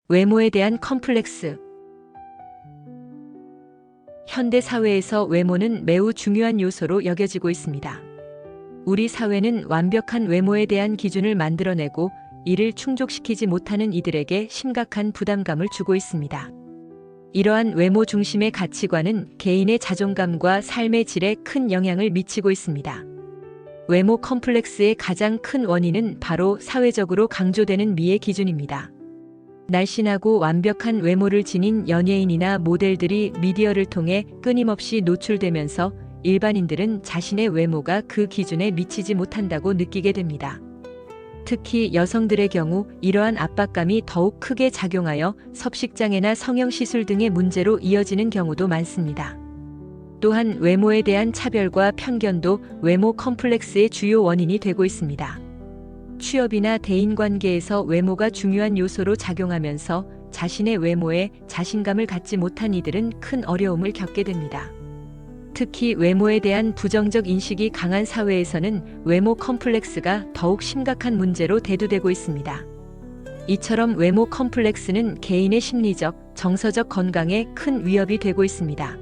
외모에 대한 컴플렉스. 현대 사회에서 외모는 매우 중요한 요소로 여겨지고 있습니다. 우리 사회는 완벽한 외모에 대한 기준을 만들어내고 이를 충족시키지 못하는 이들에게 심각한 부담감을 주고 있습니다. 이러한 외모 중심의 가치관은 개인의 자존감과 삶의 질에 큰 영향을 미치고 있습니다. 외모 컴플렉스의 가장 큰 원인은 바로 사회적으로 강조되는 미의 기준입니다. 날씬하고 완벽한 외모를 지닌 연예인이나 모델들이 미디어를 통해 끊임없이 노출되면서 일반인들은 자신의 외모가 그 기준에 미치지 못한다고 느끼게 됩니다. 특히 여성들의 경우 이러한 압박감이 더욱 크게 작용하여 섭식장애나 성형시술 등의 문제로 이어지는 경우도 많습니다. 또한 외모에 대한 차별과 편견도 외모 컴플렉스의 주요 원인이 되고 있습니다. 취업이나 대인관계에서 외모가 중요한 요소로 작용하면서 자신의 외모에 자신감을 갖지 못한 이들은 큰 어려움을 겪게 됩니다. 특히 외모에 대한 부정적 인식이 강한 사회에서는 외모 컴플렉스가 더욱 심각한 문제로 대두되고 있습니다. 이처럼 외모 컴플렉스는 개인의 심리적, 정서적 건강에 큰 위협이 되고 있습니다.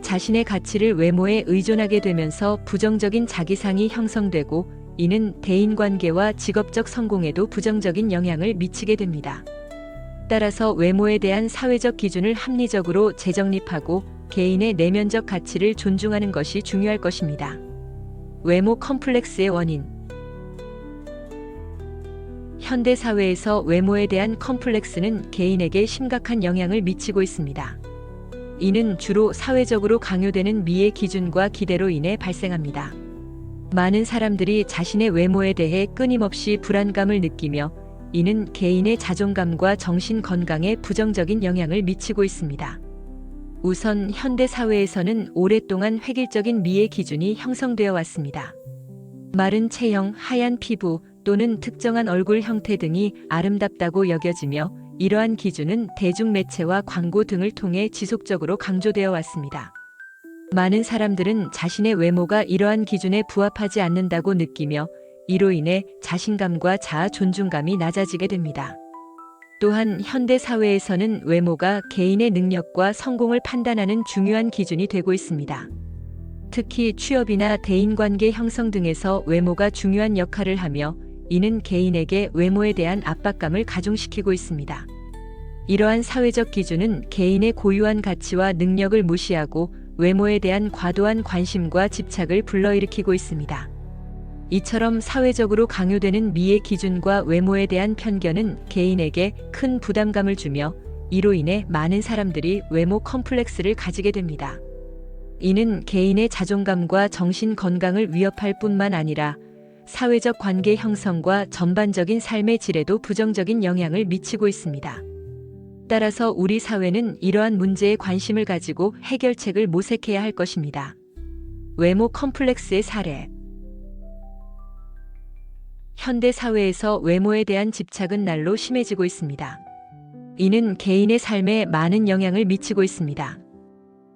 자신의 가치를 외모에 의존하게 되면서 부정적인 자기상이 형성되고 이는 대인관계와 직업적 성공에도 부정적인 영향을 미치게 됩니다. 따라서 외모에 대한 사회적 기준을 합리적으로 재정립하고 개인의 내면적 가치를 존중하는 것이 중요할 것입니다. 외모 컴플렉스의 원인. 현대 사회에서 외모에 대한 컴플렉스는 개인에게 심각한 영향을 미치고 있습니다. 이는 주로 사회적으로 강요되는 미의 기준과 기대로 인해 발생합니다. 많은 사람들이 자신의 외모에 대해 끊임없이 불안감을 느끼며 이는 개인의 자존감과 정신 건강에 부정적인 영향을 미치고 있습니다. 우선 현대 사회에서는 오랫동안 획일적인 미의 기준이 형성되어 왔습니다. 마른 체형, 하얀 피부 또는 특정한 얼굴 형태 등이 아름답다고 여겨지며 이러한 기준은 대중매체와 광고 등을 통해 지속적으로 강조되어 왔습니다. 많은 사람들은 자신의 외모가 이러한 기준에 부합하지 않는다고 느끼며 이로 인해 자신감과 자아 존중감이 낮아지게 됩니다. 또한 현대 사회에서는 외모가 개인의 능력과 성공을 판단하는 중요한 기준이 되고 있습니다. 특히 취업이나 대인관계 형성 등에서 외모가 중요한 역할을 하며 이는 개인에게 외모에 대한 압박감을 가중시키고 있습니다. 이러한 사회적 기준은 개인의 고유한 가치와 능력을 무시하고 외모에 대한 과도한 관심과 집착을 불러일으키고 있습니다. 이처럼 사회적으로 강요되는 미의 기준과 외모에 대한 편견은 개인에게 큰 부담감을 주며 이로 인해 많은 사람들이 외모 컴플렉스를 가지게 됩니다. 이는 개인의 자존감과 정신 건강을 위협할 뿐만 아니라 사회적 관계 형성과 전반적인 삶의 질에도 부정적인 영향을 미치고 있습니다. 따라서 우리 사회는 이러한 문제에 관심을 가지고 해결책을 모색해야 할 것입니다. 외모 컴플렉스의 사례. 현대 사회에서 외모에 대한 집착은 날로 심해지고 있습니다. 이는 개인의 삶에 많은 영향을 미치고 있습니다.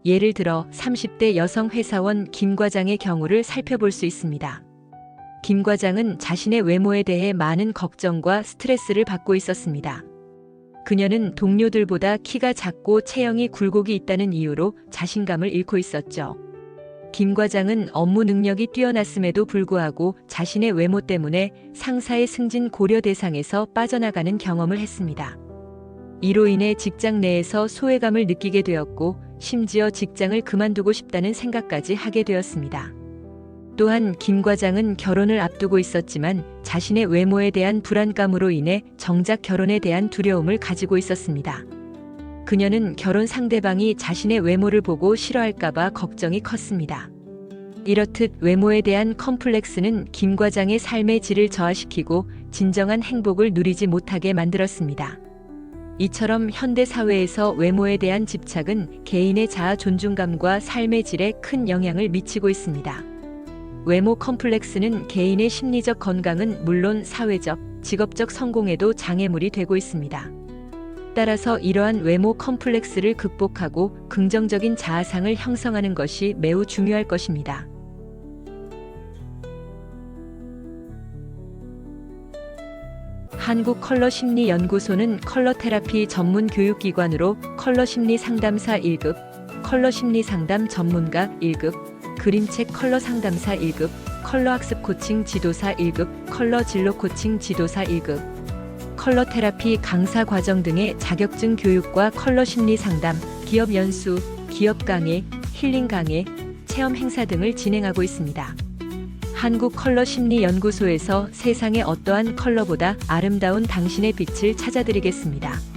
예를 들어 30대 여성 회사원 김 과장의 경우를 살펴볼 수 있습니다. 김 과장은 자신의 외모에 대해 많은 걱정과 스트레스를 받고 있었습니다. 그녀는 동료들보다 키가 작고 체형이 굴곡이 있다는 이유로 자신감을 잃고 있었죠. 김 과장은 업무 능력이 뛰어났음에도 불구하고 자신의 외모 때문에 상사의 승진 고려 대상에서 빠져나가는 경험을 했습니다. 이로 인해 직장 내에서 소외감을 느끼게 되었고 심지어 직장을 그만두고 싶다는 생각까지 하게 되었습니다. 또한 김 과장은 결혼을 앞두고 있었지만 자신의 외모에 대한 불안감으로 인해 정작 결혼에 대한 두려움을 가지고 있었습니다. 그녀는 결혼 상대방이 자신의 외모를 보고 싫어할까봐 걱정이 컸습니다. 이렇듯 외모에 대한 컴플렉스는 김 과장의 삶의 질을 저하시키고 진정한 행복을 누리지 못하게 만들었습니다. 이처럼 현대 사회에서 외모에 대한 집착은 개인의 자아 존중감과 삶의 질에 큰 영향을 미치고 있습니다. 외모 컴플렉스는 개인의 심리적 건강은 물론 사회적, 직업적 성공에도 장애물이 되고 있습니다. 따라서 이러한 외모 컴플렉스를 극복하고 긍정적인 자아상을 형성하는 것이 매우 중요할 것입니다. 한국컬러심리연구소는 컬러 테라피 전문 교육기관으로 컬러 심리 상담사 1급, 컬러 심리 상담 전문가 1급, 그림책 컬러 상담사 1급, 컬러 학습 코칭 지도사 1급, 컬러 진로 코칭 지도사 1급, 컬러 테라피 강사 과정 등의 자격증 교육과 컬러 심리 상담, 기업 연수, 기업 강의, 힐링 강의, 체험 행사 등을 진행하고 있습니다. 한국컬러심리연구소에서 세상의 어떠한 컬러보다 아름다운 당신의 빛을 찾아드리겠습니다.